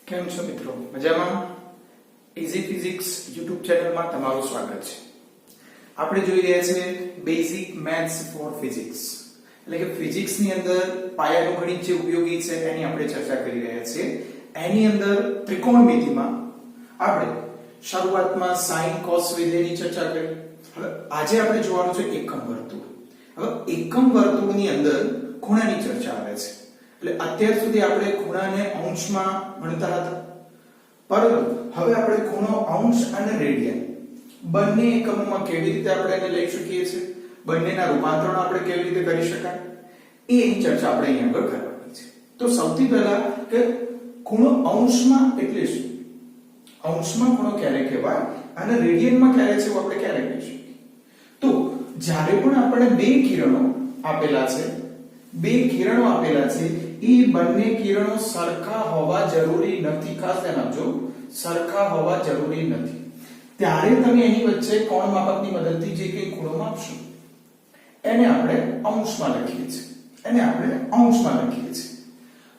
કેમ છો મિત્રો? મજામાં? ઇઝી ફિઝિક્સ યુટ્યુબ ચેનલમાં તમારું સ્વાગત છે. આપણે જોઈ રહ્યા છીએ બેઝિક મેથ્સ ફોર ફિઝિક્સ, એટલે કે ફિઝિક્સની અંદર પાયાનું ગણિત જે ઉપયોગી છે એની આપણે ચર્ચા કરી રહ્યા છીએ. એની અંદર ત્રિકોણમિતિમાં આપણે શરૂઆતમાં સાઇન કોસ વિધેયની ચર્ચા કરી. હવે આજે આપણે જોવાનું છે એકમ વર્તુળ. હવે એકમ વર્તુળની અંદર ખૂણાની ચર્ચા આવે છે. એટલે અત્યાર સુધી આપણે ખૂણાને અંશમાં ભણતા હતા, પરંતુ હવે આપણે ખૂણો અંશ અને રેડિયન બંને એકમોમાં કેવી રીતે આપણે એને લઈ શકીએ છીએ, બંનેના રૂપાંતરણ આપણે કેવી રીતે કરી શકાય, એની ચર્ચા આપણે અહીં આગળ કરવાની છે. તો સૌથી પહેલા કે ખૂણો અંશમાં એટલે શું, અંશમાં ખૂણો ક્યારે કહેવાય અને રેડિયનમાં ક્યારે છે આપણે ક્યારે કહી શકીએ. તો જ્યારે પણ આપણે બે કિરણો આપેલા છે એ બંને કિરણો સરખા હોવા જરૂરી નથી. ખાસ ધ્યાન આપજો, સરખા હોવા જરૂરી નથી. ત્યારે તમે એની વચ્ચે કોણ માપકની મદદથી જે કંઈ ખૂણો માપશો એને આપણે અંશમાં લખીએ છીએ.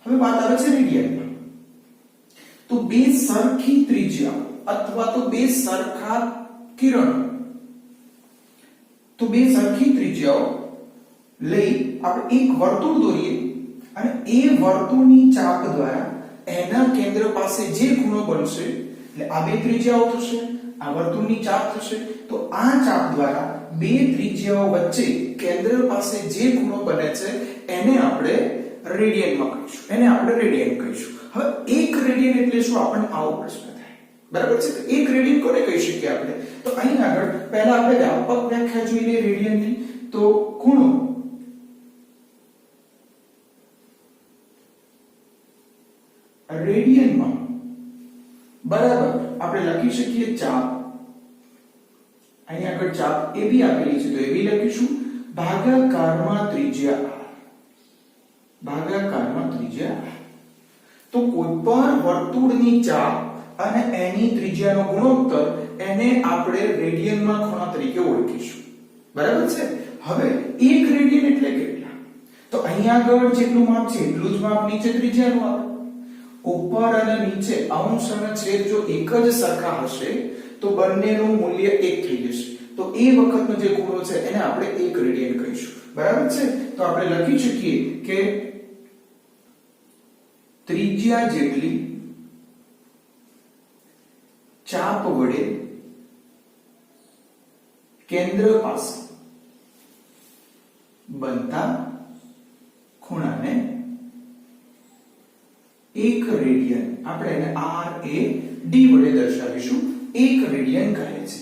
હવે વાત આવે છે રેડિયનમાં. તો બે સરખી ત્રિજ્યા અથવા તો બે સરખા કિરણો, તો બે સરખી ત્રિજ્યાઓ લઈ આપણે એક વર્તુળ દોરીએ અને એ વર્તુળની ચાપ દ્વારા એના કેન્દ્ર પાસે જે ખૂણો બનશે, એટલે આ બે ત્રિજ્યાઓ થશે, આ વર્તુળની ચાપ થશે, તો આ ચાપ દ્વારા બે ત્રિજ્યાઓ વચ્ચે કેન્દ્ર પાસે જે ખૂણો બને છે એને આપણે રેડિયનમાં કહીશું. હવે એક રેડિયન એટલે શું, આપણને આવો પ્રશ્ન થાય, બરાબર છે? એક રેડિયન કોને કહી શકીએ આપણે? તો અહીં આગળ પહેલા આપણે વ્યાપક વ્યાખ્યા જોઈ લઈએ રેડિયનની. તો ખૂણો રેડિયનમાં બરાબર આપણે લખી શકીએ ચાપ. અહીં આગળ ચાપ એ બી આપેલી છે તો એ બી લખીશું, ભાગાકારમાં ત્રિજ્યા r. તો કોઈ પણ વર્તુળની ચાપ અને એની ત્રિજ્યાનો ગુણોત્તર એને આપણે રેડિયનમાં ખૂણા તરીકે ઓળખીશું, બરાબર છે? હવે એક રેડિયન એટલે કેટલા? તો અહીં આગળ જેટલું માપ છે એટલું જ માપ નીચે ત્રિજ્યાનું આવે. ઉપર અને નીચે અંશ અને છેદ જો એક જ સરખા હશે તો બંનેનું મૂલ્ય 1 થઈ જશે. તો એ વખતનો જે ખૂણો છે એને આપણે 1 રેડિયન કહીશું, બરાબર છે? તો આપણે લખી શકીએ કે ત્રિજ્યા જેટલી ચાપ વડે કેન્દ્ર પાસે બનતા ખૂણાને 1 રેડિયન, આપણે એને r a d વડે દર્શાવીશું, 1 રેડિયન કહે છે.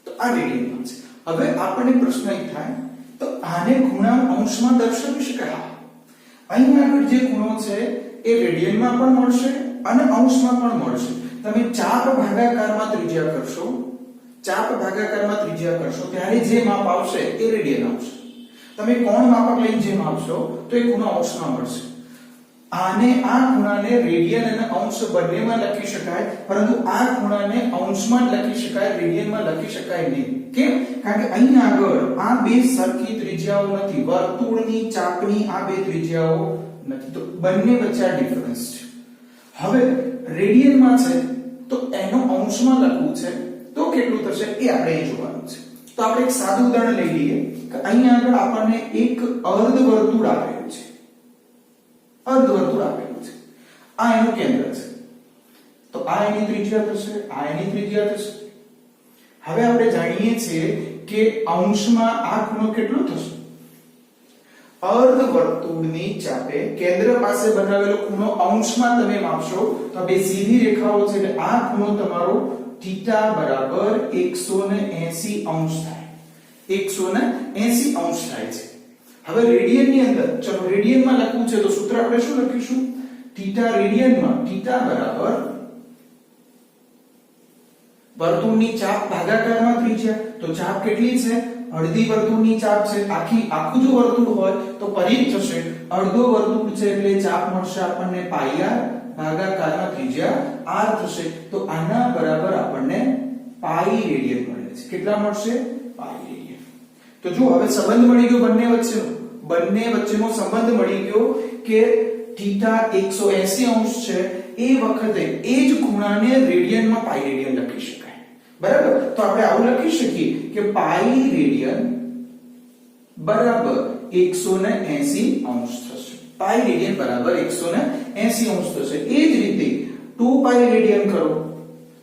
તો આ રેડિયનમાં છે. હવે આપણને પ્રશ્ન એ થાય તો આને ખૂણા અંશમાં દર્શાવી શકાય? અહીં આગળ જે ખૂણો છે એ રેડિયનમાં પણ મળશે અને અંશમાં પણ મળશે. તમે ચાપ ભાગાકારમાં ત્રિજ્યા કરશો ત્યારે જે માપ આવશે એ રેડિયન આવશે. તમે કોણ માપક લઈને જે માપશો તો એ ખૂણો અંશમાં મળશે. આ ખૂણાને રેડિયન અને અંશ બંનેમાં લખી શકાય, પરંતુ આ ખૂણાને અંશમાં જ લખી શકાય, રેડિયનમાં લખી શકાય નહીં. કેમ? કારણ કે અહીં આગળ આ બે સરખી ત્રિજ્યાઓ નથી, વર્તુળની ચાપની આ બે ત્રિજ્યાઓ નથી, તો બંને વચ્ચે આ ડિફરન્સ છે. હવે રેડિયનમાં છે તો એનો અંશમાં લખવું છે તો કેટલું થશે એ આપણે અહીં જોવાનું છે. તો આપણે એક સાદું ઉદાહરણ લઈ લઈએ કે અહીં આગળ આપણને એક અર્ધવર્તુળ આપેલું છે. આ એનું કેન્દ્ર છે. તો આ એની ત્રિજ્યા થશે, આ એની ત્રિજ્યા થશે. હવે આપણે જાણીએ છીએ કે અંશમાં આ ખૂણો કેટલો થશે? અર્ધવર્તુળની ચાપે કેન્દ્ર પાસે બનાવેલો ખૂણો અંશમાં તમે માપશો તો બે સીધી રેખાઓ છે એટલે આ ખૂણો તમારો θ બરાબર 180 અંશ થાય. 180 અંશ થાય છે. હવે રેડિયનની અંદર, ચલો રેડિયનમાં લખવું છે તો સૂત્ર આપણે શું લખીશું? θ રેડિયનમાં θ બરાબર વર્તુળની ચાપ ભાગાકારમાં ત્રિજ્યા. તો ચાપ કેટલી છે? અડધી વર્તુળની ચાપ છે. આખું જો વર્તુળ હોય તો પરિઘ થશે, અડધો વર્તુળ છે એટલે ચાપ મળશે આપણને પાઈ r ભાગાકારમાં ત્રિજ્યા r થશે. તો આના બરાબર આપણને પાઈ રેડિયન મળે છે. કેટલા મળશે? પાઈ રેડિયન. તો જો હવે સંબંધ મળી ગયો બંને વચ્ચેનો સંબંધ મળી ગયો કે થીટા 180 અંશ છે એ વખતે એ જ ખૂણાને રેડિયનમાં પાઈ રેડિયન લખી શકાય. બરાબર? તો આપણે આવું લખી શકીએ કે પાઈ રેડિયન બરાબર 180 અંશ થશે. પાઈ રેડિયન બરાબર 180 અંશ થશે. એ જ રીતે 2 પાઈ રેડિયન કરો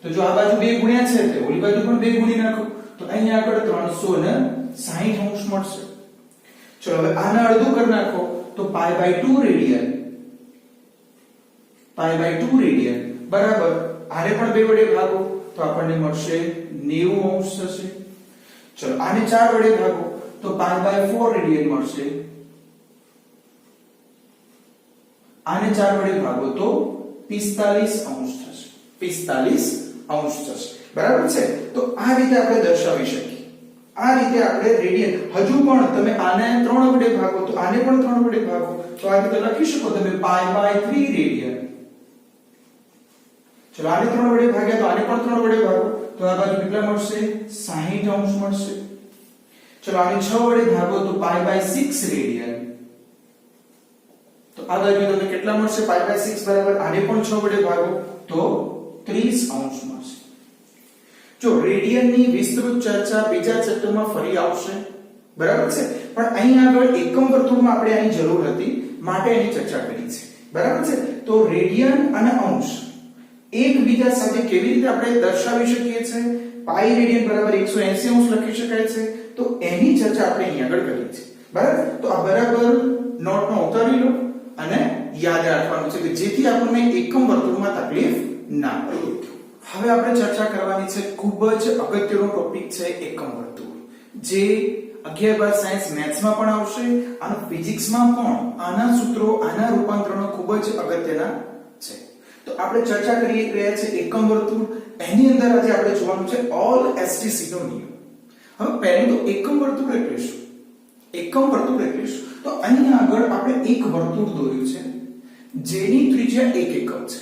તો જો આ બાજુ 2 ગુણ્યા છે એટલે ઓલી બાજુ પણ 2 ગુણી નાખો તો અહીંયા આગળ 360 અંશ મળશે. ચલો હવે આને અડધું કરી નાખો તો પાઈ બાય 2 રેડિયન બરાબર આને પણ 2 વડે ભાગો તો આપણને મળશે 90 અંશ થશે. ચલો આને 4 વડે ભાગો તો પાઈ બાય 4 રેડિયન મળશે. આને 4 વડે ભાગો તો 45 અંશ થશે. 45 અંશ થશે. બરાબર છે? તો આ રીતે આપણે દર્શાવી શકીએ. આ રીતે આપણે રેડિયન હજુ પણ તમે આને 3 વડે ભાગો તો આને પણ 3 વડે ભાગો તો આ રીતે લખી શકો તમે પાઈ બાય 3 રેડિયન. ચલો આને 3 વડે ભાગ્યા તો આને પણ 3 વડે ભાગો તો આ બાજુ કેટલા મળશે 60 અંશ મળશે. ચલો આને 6 વડે ભાગો તો પાઈ બાય 6 રેડિયન તો આ બાજુ તમને કેટલા મળશે પાઈ બાય 6 બરાબર આને પણ 6 વડે ભાગો તો 30 અંશ મળશે. જો રેડિયનની વિસ્તૃત ચર્ચા બીજા ચેપ્ટરમાં ફરી આવશે. બરાબર છે? પણ અહીં આગળ એકમ વર્તુળમાં આપણે આની જરૂર હતી માટે એની ચર્ચા કરી છે. બરાબર છે? તો રેડિયન અને અંશ એકબીજા સાથે કેવી રીતે આપણે દર્શાવી શકીએ છીએ? પાઈ રેડિયન બરાબર 180 અંશ લખી શકાય છે. તો એની ચર્ચા આપણે અહીં આગળ કરી છે. બરાબર? તો આ બરાબર નોટમાં ઉતારી લો અને યાદ રાખવાનું છે કે જેથી આપણને એકમ વર્તુળમાં તકલીફ ના પડે. હવે આપણે ચર્ચા કરવાની છે ખૂબ જ અગત્યનો ટોપિક છે એકમ વર્તુળ, જે 11 સાયન્સ મેથ્સમાં પણ આવશે અને ફિઝિક્સમાં પણ આના સૂત્રો આના રૂપાંતરણો ખૂબ જ અગત્યના છે. તો આપણે ચર્ચા કરી રહ્યા છે એકમ વર્તુળ. એની અંદર આજે આપણે જોવાનું છે ઓલ એસટીસી નો નિયમ. હવે પહેલું તો એકમ વર્તુળ એટલે શું? એકમ વર્તુળ એટલે શું? તો અહીં આગળ આપણે એક વર્તુળ દોર્યું છે જેની ત્રિજ્યા 1 એકમ છે.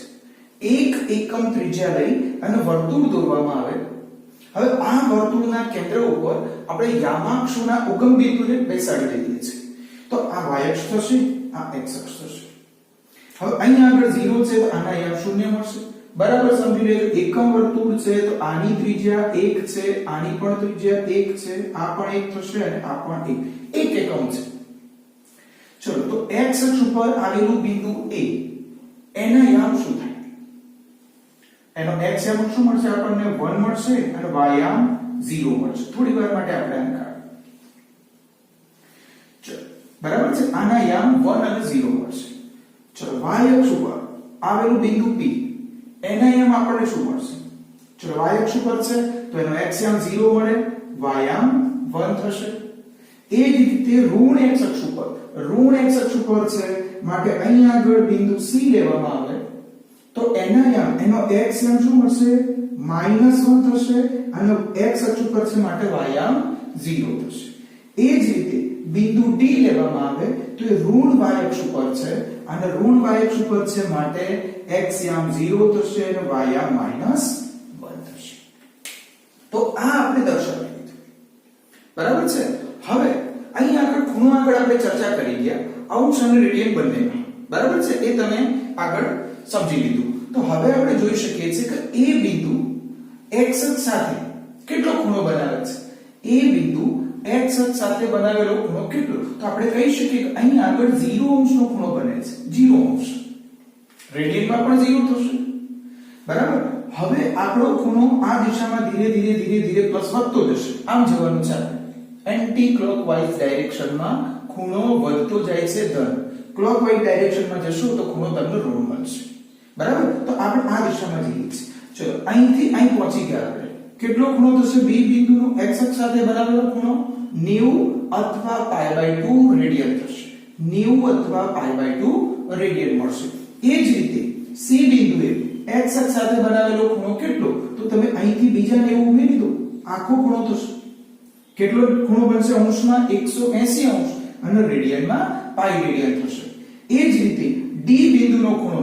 1 એકમ ત્રિજ્યા લઈ અને વર્તુળ દોરવામાં આવે. હવે આ વર્તુળના કેન્દ્ર ઉપર આપણે યામાક્ષુના ઉગમ બિંદુને બેસાડી દઈએ છીએ. તો આ y અક્ષ થશે, આ x અક્ષ થશે. હવે અહીં આગળ 0 છે તો આના અહીંયા 0 મળશે. બરાબર સમજી લેજો. એકમ વર્તુળ છે તો આની ત્રિજ્યા 1 છે, આની પણ ત્રિજ્યા 1 છે, આ પણ 1 થશે અને આ પણ 1 એકમ છે. ચલો તો x અક્ષ ઉપર આવેલું બિંદુ A એના યામ શું થાય? એનો x યામ શું મળશે? આપણને 1 મળશે અને y યામ 0 મળશે. થોડી વાર માટે આપણે આને કાઢીએ. ચલો બરાબર છે. આના યામ 1 અને 0 મળશે. ચલો y અક્ષ ઉપર આવેલું બિંદુ P એના યામ આપણને શું મળશે? ચલો y અક્ષ ઉપર છે તો એનો x યામ 0 મળે, y યામ 1 થશે. એ જ રીતે ઋણ x અક્ષ ઉપર છે માટે અહીં આગળ બિંદુ C લેવામાં આવે તો એના યામ એનો x યામ શું મળશે? -1 થશે અને x અક્ષ ઉપર છે માટે y યામ 0 થશે. એ જ રીતે બિંદુ D લેવામાં આવે તો એ ઋણ y અક્ષ ઉપર છે અને ઋણ y અક્ષ ઉપર છે માટે x યામ 0 થશે અને y યામ -1 થશે. તો આ આપણે દર્શાવી દીધું. બરાબર છે? હવે અહીં આગળ ખૂણો આગળ આપણે ચર્ચા કરી ગયા અંશ અને રેડિયન બંનેમાં. બરાબર છે? એ તમે આગળ સમજી લીધું. તો હવે આપણે જોઈ શકીએ છીએ કે એ બિંદુ x અક્ષ સાથે કેટલો ખૂણો બનાવે છે? એ બિંદુ x અક્ષ સાથે બનાવેલો ખૂણો કેટલો? તો આપણે કહી શકીએ કે અહીં આગળ 0 અંશનો ખૂણો બને છે. 0 અંશ. રેડિયનમાં પણ 0 થશે. બરાબર? હવે આપણો ખૂણો આ દિશામાં ધીરે ધીરે પ્લસ વધતો જશે. આમ જવાનું છે. એન્ટી ક્લોકવાઇઝ ડાયરેક્શનમાં ખૂણો વધતો જાય છે ધન. ક્લોકવાઇઝ ડાયરેક્શનમાં જશો તો ખૂણો તમને ઋણ મળશે. બરાબર? તો આપણે આ દિશામાં જઈએ છીએ. ચલો અહીંથી અહીં પહોંચી ગયા આપણે. કેટલો ખૂણો થશે? B બિંદુનો x અક્ષ સાથે બનાવેલો ખૂણો 90 અથવા π/2 રેડિયન થશે. 90 અથવા π/2 રેડિયન મળશે. એ જ રીતે C બિંદુએ x અક્ષ સાથે બનાવેલો ખૂણો કેટલો? તો તમે અહીંથી બીજા 90 ઉમેરી દો. આખો ખૂણો થશે. કેટલો ખૂણો બનશે? અંશમાં 180 અંશ અને રેડિયનમાં પાઈ રેડિયન થશે. એ જ રીતે D બિંદુનો ખૂણો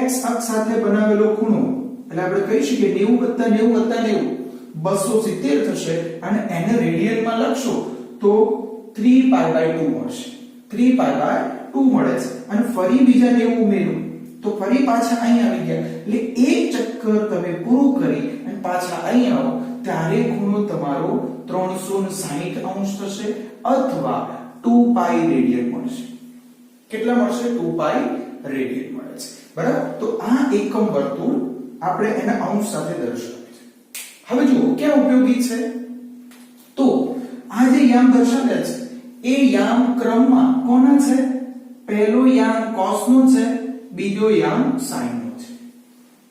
x અક્ષ સાથે બનાવેલો ખૂણો એટલે આપણે કહી શકીએ 90 + 90 + 90 270 થશે અને એને રેડિયનમાં લખશો તો 3π/2 મળશે. 3π/2 2 મળે છે અને ફરી બીજા 90 ઉમેર્યું તો ફરી પાછા અહીં આવી ગયા એટલે એક ચક્કર તમે પૂરું કરી અને પાછા અહીં આવો ત્યારે ખૂણો તમારો 360 અંશ થશે અથવા 2 પાઈ રેડિયન મળશે. કેટલા મળશે? 2 પાઈ રેડિયન મળે છે. બરાબર? તો આ એકમ વર્તુળ આપણે એના અંશ સાથે દર્શાવીએ છે. હવે જુઓ ક્યાં ઉપયોગી છે? તો આ જે યામ દર્શાવ્યા છે એ યામ ક્રમમાં કોના છે? પહેલો યામ cos નો છે, બીજો યામ sin નો છે.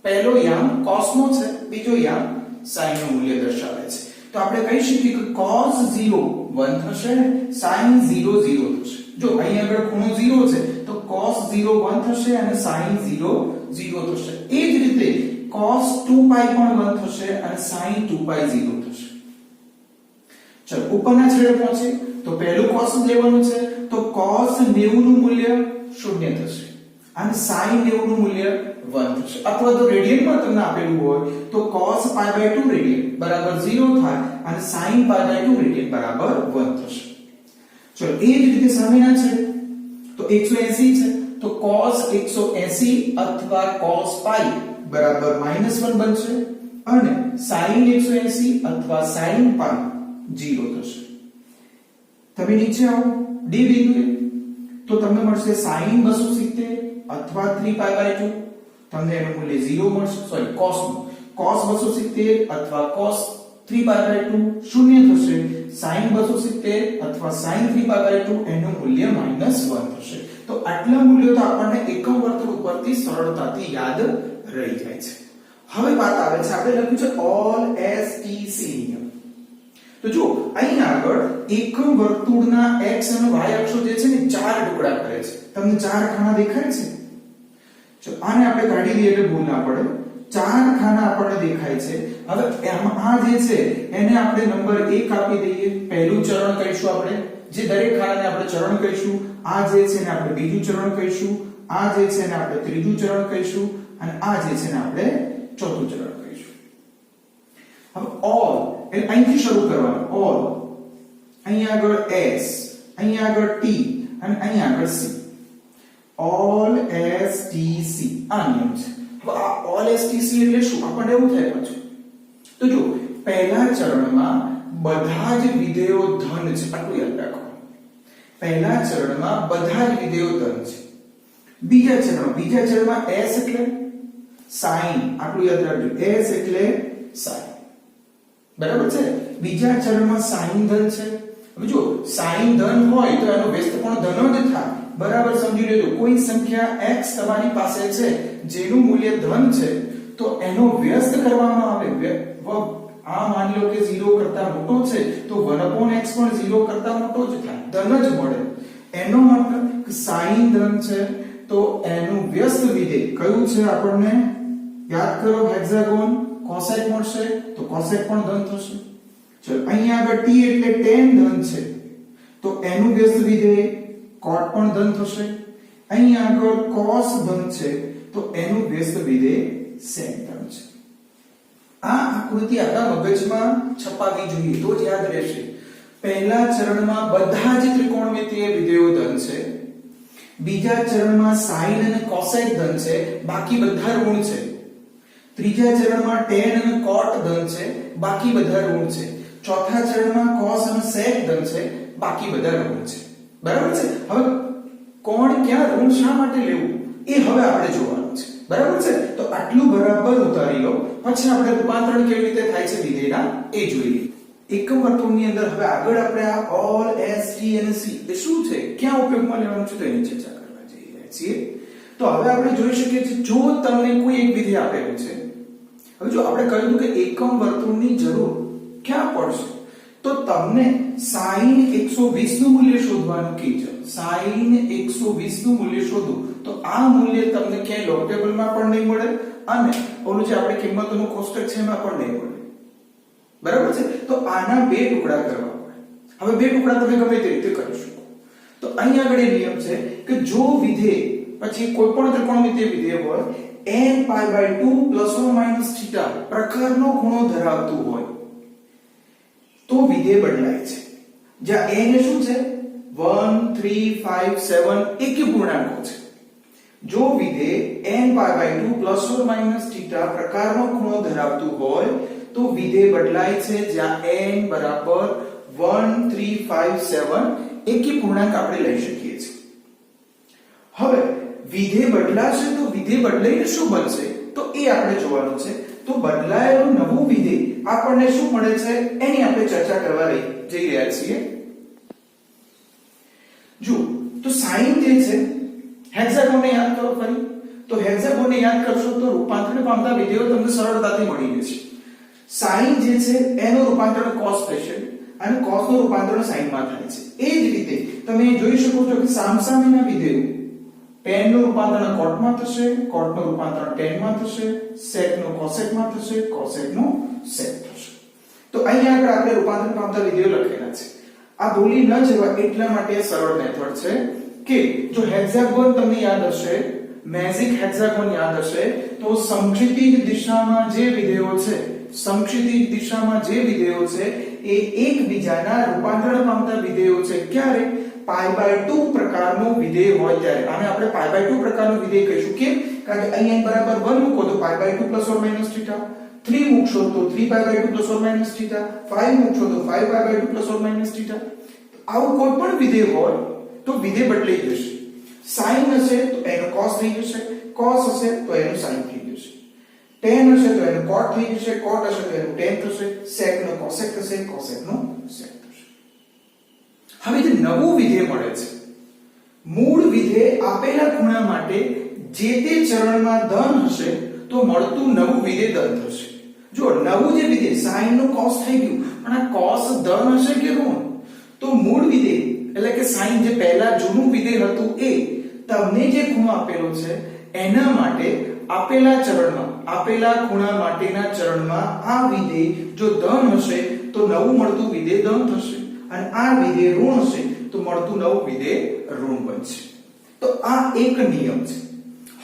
પહેલો યામ cos નો છે, બીજો યામ sin નું મૂલ્ય દર્શાવે છે. તો આપણે કહી શકીએ કે cos 0 1 થશે, sin 0 0 થશે. જો અહીં આગળ ખૂણો 0 છે તો cos 0 1 થશે અને sin 0 0 થશે. એ જ રીતે cos 2π પણ 1 થશે અને sin 2π 0 થશે. ચલો ઉપરના છેડે પહોંચે તો પહેલું cos લેવાનું છે તો cos 90 નું મૂલ્ય 0 થશે અને sin 90 નું મૂલ્ય 1 થશે. અથવા તો રેડિયનમાં તમને આપેલું હોય તો cos π/2 રેડિયન બરાબર 0 થાય અને sin π/2 રેડિયન બરાબર 1 થશે. ચલો એ જ રીતે સામેના છે તો 180 છે તો cos 180 અથવા cos π બરાબર -1 બનશે અને sin 180 અથવા sin π 0 થશે. તમે નીચે આવો d બિંદુએ તો તમને મળશે sin 270 અથવા 3π/2 તમને એનું મૂલ્ય 0 મળશે. સોરી cos 270 અથવા cos 3π/2 0 થશે. sin 270 અથવા sin 3π/2 એનું મૂલ્ય -1 થશે. તો આટલા મૂલ્યો તો આપણને એકમ વર્તુળ ઉપરથી સરળતાથી યાદ રહી જાય છે. હવે વાત આવે છે આપણે લખ્યું છે all STC નિયમ. તો જો અહીં આગળ એકમ વર્તુળના x અને y અક્ષો જે છે ને ચાર ટુકડા કરે છે. તમને ચાર ખાના દેખાય છે? ચલો આને આપણે કાઢી દઈએ એટલે ભૂલ ના પડે. ચાર ખાના આપણને દેખાય છે. હવે આ જે છે એને આપણે નંબર 1 આપી દઈએ. પહેલું ચરણ કહીશું આપણે, જે દરેક ખાનાને આપણે ચરણ કહીશું. આ જે છે ને આપણે બીજું ચરણ કહીશું. આ જે છે ને આપણે ત્રીજું ચરણ કહીશું અને આ જે છે ને આપણે ચોથું ચરણ કહીશું. હવે all એટલે અહીંથી શરૂ કરવાનું. all અહીં આગળ s, અહીં આગળ t અને અહીં આગળ c. all STC આ નિયમ છે. હવે આ all STC એટલે શું? આપણને એવું થાય પાછું. તો જો પહેલા ચરણમાં બધા જ વિધેયો ધન છે. આટલું યાદ રાખો. પહેલા ચરણમાં બધા જ વિધેયો ધન છે. બીજા ચરણમાં s એટલે sin. આટલું યાદ રાખજો. s એટલે sin. બરાબર છે? બીજા ચરણમાં sin ધન છે. હવે જો sin ધન હોય તો એનો વ્યસ્ત પણ ધન જ થાય. બરાબર સમજી લેજો. કોઈ સંખ્યા x તમારી પાસે છે જેનું મૂલ્ય ધન છે તો એનો વ્યસ્ત કરવામાં આવે. આ માની લો કે 0 કરતા મોટો છે તો 1/x પણ 0 કરતા મોટો જ થાય, ધન જ મળે. એનો મતલબ કે sin ધન છે તો એનું વ્યસ્ત વિધેય કયું છે? આપણને યાદ કરો હેક્સાગોન. cosec મળશે તો cosec પણ ધન થશે. ચલો અહીં આગળ t એટલે tan ધન છે તો એનું વ્યસ્ત વિધેય cot પણ ધન થશે. અહીં આગળ cos ધન છે તો એનું વ્યસ્ત વિધેય sec ધન છે. આ આકૃતિ આપણા મગજમાં છપાવી જોઈએ તો જ યાદ રહેશે. પહેલા ચરણમાં બધા જ ત્રિકોણમિતીય વિધેયો ધન છે. બીજા ચરણમાં sin અને cosec ધન છે, બાકી બધા ઋણ છે. ત્રીજા ચરણમાં tan અને cot ધન છે, બાકી બધા ઋણ છે. ચોથા ચરણમાં cos અને sec ધન છે, બાકી બધા ઋણ છે. બરાબર છે? હવે કોણ ક્યાં ઋણ શા માટે લેવું એ હવે આપણે જોવાનું છે. બરાબર છે? તો આટલું બરાબર ઉતારી લો, પછી આપણે રૂપાંતરણ કેવી રીતે થાય છે વિધેયના એ જોઈએ. એકમ વર્તુળની અંદર હવે આગળ આપણે આ all s t અને c એ શું છે, ક્યાં ઉપયોગમાં લેવાનું છે તેની ચર્ચા કરવા જઈ રહ્યા છીએ. તો હવે આપણે જોઈ શકીએ છીએ જો તમને કોઈ એક વિધેય આપેલું છે. હવે જો આપણે કહ્યું કે એકમ વર્તુળની જરૂર ક્યાં પડશે તો તમને sin 120 નું મૂલ્ય શોધવાનું કીધું. sin 120 નું મૂલ્ય શોધો તો આ મૂલ્ય તમને ક્યાંય લોગ ટેબલમાં પણ નહીં મળે અને ઓલું જે આપણે કિંમતોનું કોષ્ટક છે એમાં પણ નહીં મળે. બરાબર છે? તો આના બે ટુકડા કરવા પડે. હવે બે ટુકડા તમે ગમે તે રીતે કરી શકો. તો અહીં આગળ એ નિયમ છે કે જો વિધેય પછી કોઈ પણ ત્રિકોણમિતીય વિધેય હોય n π/2 ± θ પ્રકારનો ખૂણો ધરાવતું હોય તો વિધેય બદલાય છે. જ્યાં n એ શું છે? 1 3 5 7 એકી પૂર્ણાંકો છે. જો વિધેય n π/2 ± θ પ્રકારનો ખૂણો ધરાવતું હોય તો વિધેય બદલાય છે જ્યાં n બરાબર 1 3 5 7 એકી પૂર્ણાંક આપણે લઈ શકીએ છીએ. હવે વિધેય બદલાશે તો વિધેય બદલાઈને શું બનશે તો એ આપણે જોવાનું છે. તો બદલાયેલું નવું વિધેય આપણને શું મળે છે એની આપણે ચર્ચા કરવા જઈ રહ્યા છીએ. જો તો સાઈન જે છે હેક્સાગોનને યાદ કરો ફરી. તો હેક્સાગોનને યાદ કરશો તો રૂપાંતરણ પામતા વિધેયો તમને સરળતાથી મળી જશે. સાઈન જે છે એનું રૂપાંતરણ cos થશે અને cos નું રૂપાંતરણ sin માં થાય છે. એ જ રીતે તમે જોઈ શકો છો કે સામસામેના વિધેયો tan નું રૂપાંતરણ cot માં થશે, cot નું રૂપાંતરણ tan માં થશે, sec નું cosec માં થશે, cosec નું sec થશે. તો અહીંયા આગળ આપણે રૂપાંતરણ પામતા વિધેયો લખેલા છે. આ ભૂલી ન જવા એટલા માટે સરળ મેથડ છે કે જો હેક્સાગોન તમને યાદ હશે, મેજિક હેક્સાગોન યાદ હશે તો સમક્ષિતિજ દિશામાં જે વિધેયો છે, સમક્ષિતિજ દિશામાં જે વિધેયો છે એ એકબીજાના રૂપાંતરણ પામતા વિધેયો છે. ક્યારે? π/2 પ્રકારનું વિધેય હોય ત્યારે. આને આપણે π/2 પ્રકારનું વિધેય કહીશું. કેમ? કારણ કે અહીંયા બરાબર 1 મૂકો તો π/2 ± θ, 3 મૂકશો તો 3π/2 ± θ, 5 મૂકશો તો 5π/2 ± θ. આવું કોઈ પણ વિધેય હોય તો વિધેય બદલાઈ જશે. sin હશે તો એનો cos થઈ જશે, cos હશે તો એનો sin થઈ જશે, tan હશે તો એનો cot થઈ જશે, cot હશે તો એનો tan થશે, sec નો cosec થશે, cosec નો sec થશે. હવે જે નવું વિધેય મળે છે, મૂળ વિધેય આપેલા ખૂણા માટે જે તે ચરણમાં ધન હશે તો મળતું નવું વિધેય ધન થશે. જો નવું જે વિધેય sin નું cos થઈ ગયું પણ આ cos ધન હશે કે ઋણ? તો મૂળ વિધેય એટલે કે sin જે પહેલા જૂનું વિધેય હતું એ તમને જે ખૂણો આપેલો છે એના માટે આપેલા ચરણમાં, આપેલા ખૂણા માટેના ચરણમાં આ વિધેય જો ધન હશે તો નવું મળતું વિધેય ધન થશે અને આ વિધેય ઋણ હશે તો મળતું નવું વિધેય ઋણ બનશે. તો આ એક નિયમ છે.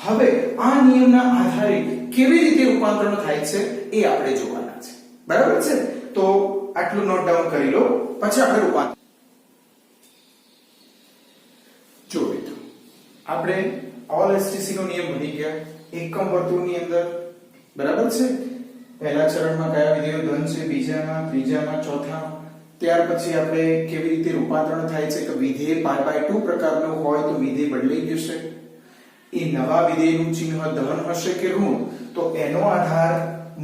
હવે આ નિયમના આધારે કેવી રીતે રૂપાંતરણ થાય છે એ આપણે જોવાના છે. બરાબર છે? તો આટલું નોટ ડાઉન કરી લો, પછી આપણે રૂપાંતર જો મિત્રો આપણે ઓલ એસટીસી નો નિયમ ભણી ગયા. એકમ વર્તુળની અંદર બરાબર છે, પહેલા ચરણમાં કયા વિધેયો ધન છે, બીજામાં, ત્રીજામાં, ચોથામાં. ત્યાર પછી આપણે કેવી રીતે રૂપાંતરણ થાય છે કે વિધેય π/2 પ્રકારનું હોય તો વિધેય બદલાઈ જશે. એ નવા વિધેયનું ચિહ્ન ધન હશે કે ઋણ તો એનો આધાર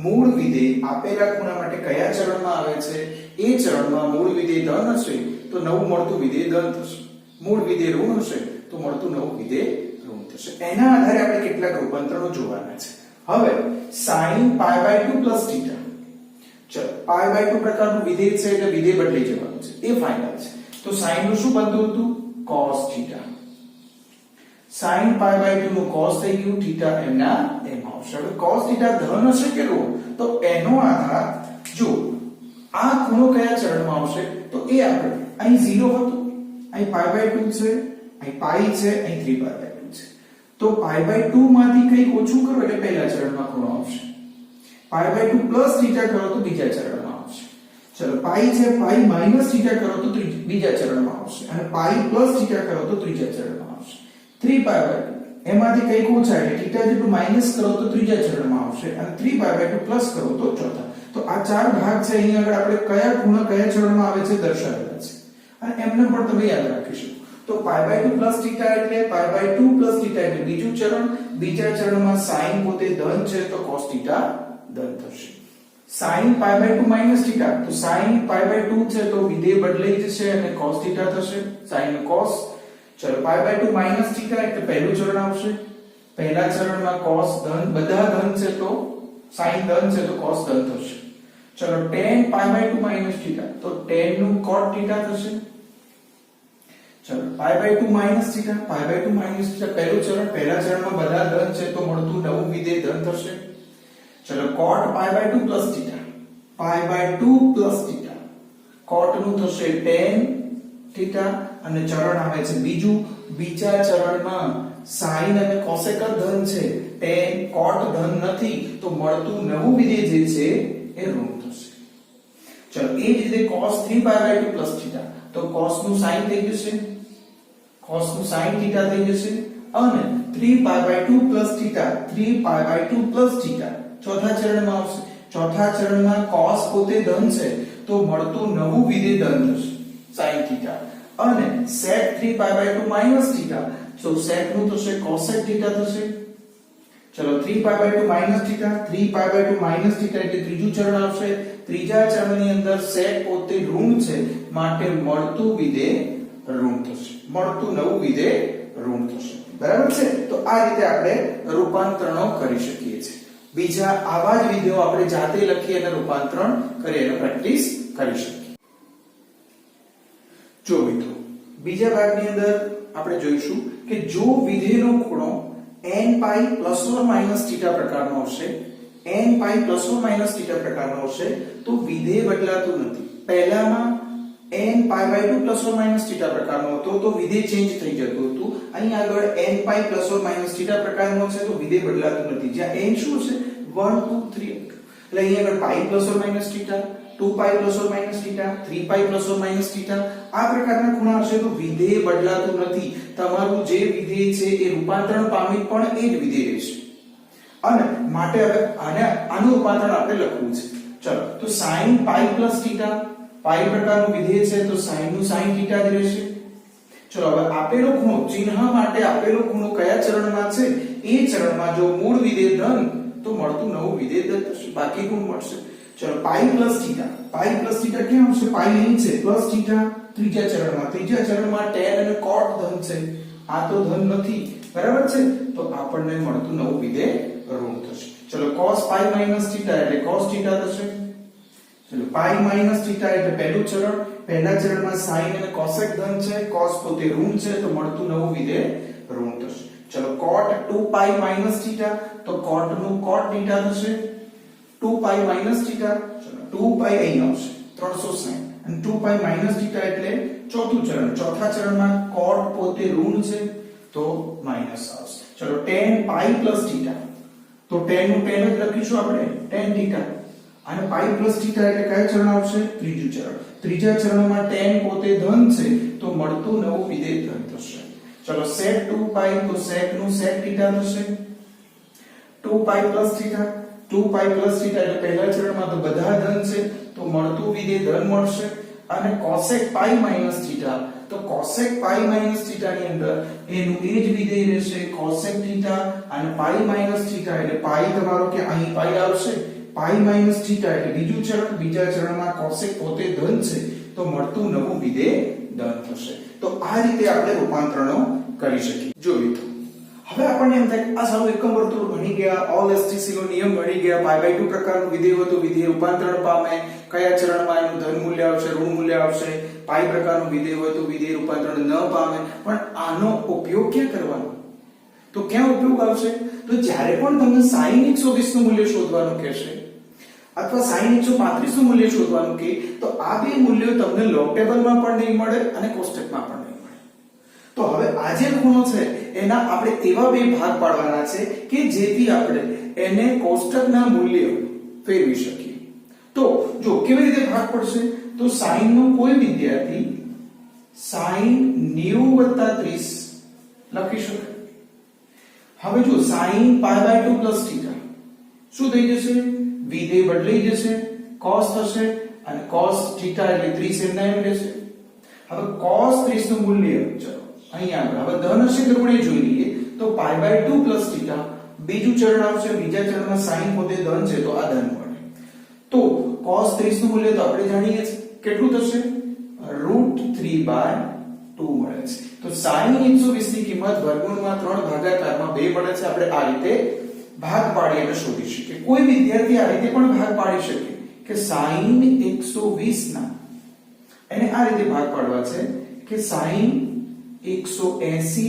મૂળ વિધેય આપેલા ખૂણા માટે કયા ચરણમાં આવે છે એ ચરણમાં મૂળ વિધેય ધન હશે તો નવું મળતું વિધેય ધન થશે, મૂળ વિધેય ઋણ હશે તો મળતું નવું વિધેય ઋણ થશે. એના આધારે આપણે કેટલાક રૂપાંતરણો જોવાના છે. હવે sin π/2 + θ, ચલો π/2 પ્રકારનું વિધેય છે એટલે વિધેય બદલાઈ જવાનું છે, એ ફાઇનલ છે. તો sin નું શું બનતું હતું? cos θ. sin π/2 નું cos થઈ ગયું, θ એમના એમ આવશે. હવે cos θ ધન હશે કે ઋણ? તો એનો આધાર જો આ ખૂણો કયા ચરણમાં આવશે તો એ આપણે અહીં 0 હતું, અહીં π/2 છે, અહીં π છે, અહીં 3π/2 છે. તો π/2 માંથી કંઈક ઓછું કરો એટલે પહેલા ચરણમાં ખૂણો આવશે. π/2 + θ કરો તો બીજા ચરણમાં આવશે. ચલો π છે, π - θ કરો તો બીજા ચરણમાં આવશે અને π + θ કરો તો ત્રીજા ચરણમાં આવશે. 3π/2 એમાંથી કંઈક ઓછા એટલે θ જેટલું માઈનસ કરો તો ત્રીજા ચરણમાં આવશે અને 3π/2 પ્લસ કરો તો ચોથા. તો આ ચાર ભાગ છે, અહીં આગળ આપણે કયા ખૂણા કયા ચરણમાં આવે છે દર્શાવેલા છે અને એમને પણ તમે યાદ રાખી શકો. તો π/2 + θ એટલે π/2 + θ એટલે બીજું ચરણ, બીજા ચરણમાં sin પોતે ધન છે તો cos θ ધન થશે. sin π/2 - θ તો sin π/2 છે તો વિધેય બદલાઈ જશે અને cos θ થશે, sin નું cos. ચલો π/2 - θ એટલે પહેલું ચરણ આવશે, પહેલા ચરણમાં cos ધન, બધા ધન છે તો sin ધન છે તો cos ધન થશે. ચલો tan π/2 - θ તો tan નું cot θ થશે. ચલો π/2 - θ, π/2 - θ પહેલું ચરણ, પહેલા ચરણમાં બધા ધન છે તો મળતું નવું વિધેય ધન થશે. ચલો cot π/2 + θ, π/2 + θ, cot નું થશે tan θ અને ચરણ આવે છે બીજું, બીજા ચરણમાં sin અને cosec ધન છે, tan cot ધન નથી તો મળતું નવું વિધેય જે છે એ ઋણ થશે. ચલો એ જ રીતે cos 3π/2 + θ તો cos નું sin થઈ જશે cos નું sin θ થઈ જશે અને 3π/2 પ્લસ θ 3π/2 પ્લસ θ ચોથા ચરણમાં આવશે ચોથા ચરણમાં cos પોતે ધન છે તો મળતું નવું વિધેય ધન થશે sin θ અને sec 3π/2 માઈનસ θ તો sec નું થશે cosec θ થશે ચલો 3π/2 માઈનસ θ 3π/2 માઈનસ θ એટલે ત્રીજું ચરણ આવશે ત્રીજા ચરણની અંદર sec પોતે ઋણ છે માટે મળતું વિધેય ઋણ થશે મળતું નવું વિધેય ઋણ થશે બરાબર છે તો આ રીતે આપણે રૂપાંતરણો કરી શકીએ છીએ બીજા આવા જ વિધેયો આપણે જાતે લખી અને રૂપાંતરણ કરી અને પ્રેક્ટિસ કરી શકીએ જો મિત્રો બીજા ભાગની અંદર આપણે જોઈશું કે જો વિધેયનો ખૂણો n pi plus or minus θ પ્રકારનો હશે n pi plus or minus θ પ્રકારનો હશે તો વિધેય બદલાતું નથી પહેલામાં n π/2 પ્લસ ઓર માઈનસ θ પ્રકારનો હતો તો વિધેય ચેન્જ થઈ જતું હતું અહીં આગળ n pi plus or minus θ પ્રકારનો છે તો વિધેય બદલાતું નથી જ્યાં n શું છે 1 2 3 એટલે અહીં આગળ pi plus or minus θ 2π plus or minus θ 3π plus or minus θ આ પ્રકારના ખૂણા હશે તો વિધેય બદલાતું નથી તમારું જે વિધેય છે એ રૂપાંતરણ પામી પણ એ જ વિધેય રહેશે અને માટે હવે આનું રૂપાંતરણ આપણે લખવું છે ચલો તો sin π પ્લસ θ પાઈ પ્રકારનું વિધેય છે તો sin નું sin θ જ રહેશે ચલો હવે આપેલો ખૂણો ચિહ્ન માટે આપેલો ખૂણો કયા ચરણમાં છે એ ચરણમાં જો મૂળ વિધેય ધન તો મળતું નવું વિધેય ધન થશે બાકી ગુણ મળશે ચલો પાઈ પ્લસ θ ક્યાં આવશે પાઈ અહીં છે પ્લસ θ ત્રીજા ચરણમાં tan અને cot ધન છે આ તો ધન નથી બરાબર છે તો આપણને મળતું નવું વિધેય ઋણ થશે ચલો cos π માઈનસ θ એટલે cos θ થશે ચલો પાઈ માઈનસ θ એટલે પહેલું ચરણ પહેલા ચરણમાં sin અને cosec ધન છે cos પોતે ઋણ છે તો મળતું નવું વિધેય ઋણ થશે ચલો cot 2π માઈનસ θ તો cot નું cot θ થશે 2π માઈનસ θ ચલો 2π અહીં આવશે 360 અને 2π માઈનસ θ એટલે ચોથું ચરણ ચોથા ચરણમાં cot પોતે ઋણ છે તો માઈનસ આવશે ચલો tan π પ્લસ θ તો tan નું tan જ લખીશું આપણે tan θ અને પાઈ પ્લસ θ એટલે કયા ચરણ આવશે ત્રીજું ચરણ ત્રીજા ચરણમાં tan પોતે ધન છે તો મળતું નવું વિધેય ધન થશે ચલો sec 2π તો sec નું sec θ થશે 2π પ્લસ θ 2π પ્લસ θ એટલે પહેલા ચરણમાં તો બધા ધન છે તો મળતું વિધેય ધન મળશે અને cosec π માઈનસ θ તો cosec π માઈનસ θ ની અંદર એનું એ જ વિધેય રહેશે cosec θ અને π માઈનસ θ એટલે π તમારો કે અહીં π આવશે પાઈ માઈનસ θ એટલે બીજું ચરણ બીજા ચરણમાં cosec પોતે ધન છે તો મળતું નવું વિધેય ધન થશે તો આ રીતે આપણે રૂપાંતરણો કરી શકીએ જો મિત્રો હવે આપણને એમ થાય આ સારું એકમ વર્તુળ ભણી ગયા ઓલ એસટીસી નો નિયમ ભણી ગયા π/2 પ્રકારનું વિધેય હોય તો વિધેય રૂપાંતરણ પામે કયા ચરણમાં એનું ધન મૂલ્ય આવશે ઋણ મૂલ્ય આવશે પાઈ પ્રકારનું વિધેય હોય તો વિધેય રૂપાંતરણ ન પામે પણ આનો ઉપયોગ ક્યાં કરવાનો તો ક્યાં ઉપયોગ આવશે તો જ્યારે પણ તમને sin 120 નું મૂલ્ય શોધવાનું કહેશે અથવા sin 135 નું મૂલ્ય શોધવાનું કે તો આ બે મૂલ્યો તમને લોગ ટેબલમાં પણ નહીં મળે અને કોષ્ટકમાં પણ નહીં મળે તો હવે આ જે ખૂણો છે એના આપણે એવા બે ભાગ પાડવાના છે કે જેથી આપણે એને કોષ્ટકના મૂલ્યો ફેરવી શકીએ તો જો કેવી રીતે ભાગ પડશે તો sin નો કોઈ વિદ્યાર્થી sin 90 + 30 લખી શકે હવે જો sin π/2 + θ શું થઈ જશે વિધેય બદલાઈ જશે cos થશે અને cos θ એટલે 30 એમના એમ રહેશે હવે cos 30 નું મૂલ્ય ચલો અહીંયા આગળ હવે ધન હશે તો આપણે જોઈ લઈએ તો π/2 + θ બીજું ચરણ આવશે બીજા ચરણમાં sin પોતે ધન છે તો આ ધન મળે તો cos 30 નું મૂલ્ય તો આપણે જાણીએ છીએ કેટલું થશે √3/2 મળે છે તો sin 120 ની કિંમત વર્ગમૂળમાં 3 ભાગાકારમાં 2 મળે છે આપણે આ રીતે ભાગ પાડી અને શોધી શકીએ કોઈ વિદ્યાર્થી આ રીતે પણ ભાગ પાડી શકે કે sin 120 ના એને આ રીતે ભાગ પાડવા છે કે sin 180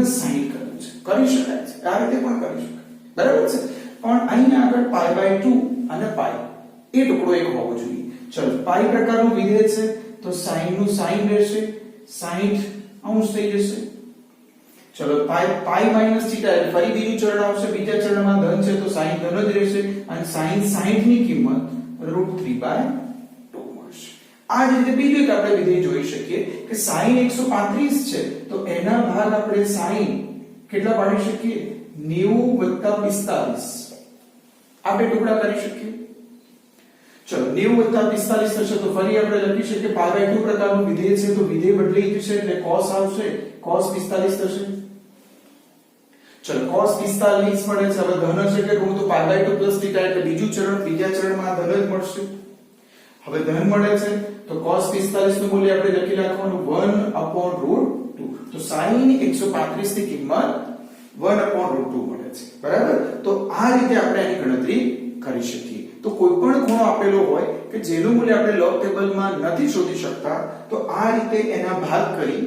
- sin કરવું છે કરી શકાય છે આ રીતે પણ કરી શકાય બરાબર છે પણ અહીં આગળ π/2 અને π એ ટુકડો એક હોવો જોઈએ ચલો π પ્રકારનું વિધેય છે તો sin નું sin રહેશે 60° થઈ જશે ચલો પાઈ માઈનસ થીટા એટલે ફરી બીજું ચરણ આવશે બીજા ચરણમાં ધન છે તો sin ધન જ રહેશે અને sin 60 ની કિંમત √3/2 મળશે આ જ રીતે બીજું એક આપણે વિધેય જોઈ શકીએ કે sin 135 છે તો એના ભાગ આપણે sin કેટલા પાડી શકીએ 90 + 45 આપણે ટુકડા કરી શકીએ. ચલો 90 + 45 થશે તો ફરી આપણે લખી શકીએ π/2 પ્રકારનું વિધેય છે તો વિધેય બદલાઈ જશે એટલે cos આવશે cos 45 થશે. ચલો cos 45 મળે છે હવે ધન હશે કે ઋણ તો π/2 + θ એટલે બીજું ચરણ બીજા ચરણમાં ધન જ મળશે. હવે ધન મળે છે તો cos 45 નું મૂલ્ય આપણે લખી નાખવાનું 1/√2 તો sin 135 ની કિંમત 1/√2 મળે છે બરાબર. તો આ રીતે આપણે એની ગણતરી કરી શકીએ. તો કોઈ પણ ખૂણો આપેલો હોય કે જેનું મૂલ્ય આપણે લોગ ટેબલમાં નથી શોધી શકતા તો આ રીતે એના ભાગ કરી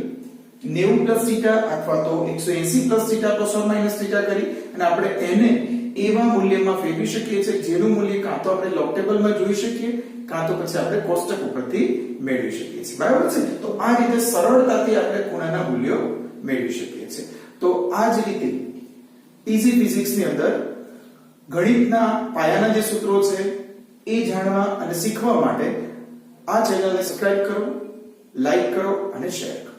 90 + θ અથવા તો 180 + θ ± θ કરી અને આપણે એને એવા મૂલ્યમાં ફેરવી શકીએ છીએ જેનું મૂલ્ય કાં તો આપણે લોગ ટેબલમાં જોઈ શકીએ કાં તો પછી આપણે કોષ્ટક ઉપરથી મેળવી શકીએ છીએ બરાબર છે. તો આ રીતે સરળતાથી આપણે ખૂણાના મૂલ્યો મેળવી શકીએ છીએ. તો આ જ રીતે ઈઝી ફિઝિક્સ ની અંદર ગણિતના પાયાના જે સૂત્રો છે એ જાણવા અને શીખવા માટે આ ચેનલને સબસ્ક્રાઇબ કરો, લાઈક કરો અને શેર કરો.